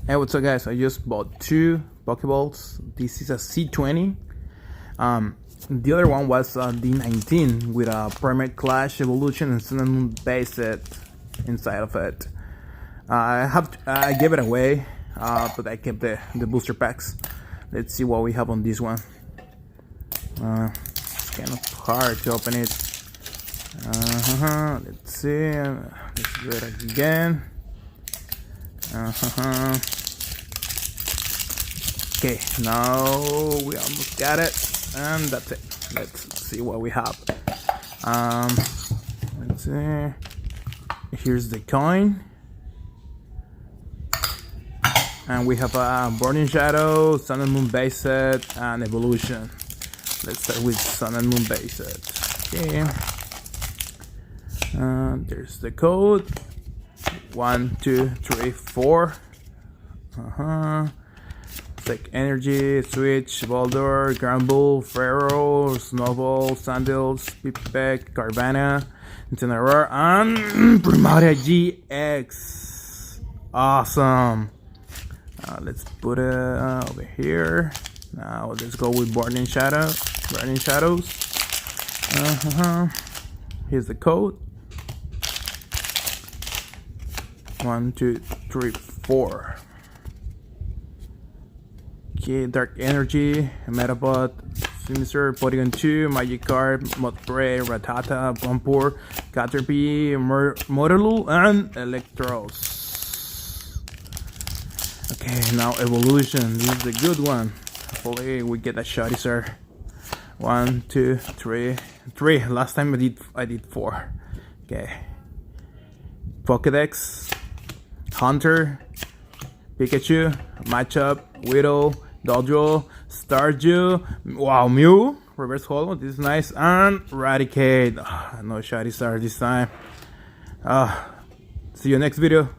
Hey, what's up guys? I just bought two Pokeballs. This is a C20. The other one was a D19 with a Primate Clash Evolution and Sun and Moon base set inside of it. I gave it away, but I kept the booster packs. Let's see what we have on this one. It's kind of hard to open it. Let's see. Let's do it again. Okay, now we almost got it, and that's it. Let's see what we have. Let's see. Here's the coin, and we have a Burning Shadow, Sun and Moon base set, and Evolution. Let's start with Sun and Moon base set. Okay. There's the code. 1, 2, 3, 4. Like Energy, Switch, Boulder, Granbull, Ferro, Snowball, Sandals, Pipek, Carvana, Incineroar, and Primaria GX. Awesome. Let's put it over here. Now let's go with Burning Shadows. Here's the code. 1, 2, 3, 4. Okay, Dark Energy, Metapod, Sinister, Polygon 2, Magikarp, Mudspray, Rattata, Bumpur, Caterpie, Mortaloo, and Electros. Okay, now Evolution. This is the good one. Hopefully we get a Charizard. 1, 2, 3. Last time I did 4. Okay. Pokedex, Hunter, Pikachu, Matchup, Widow, Doldro, Stardew, wow, Mew, Reverse Holo, this is nice, and Raticate. No Charizard this time. See you next video.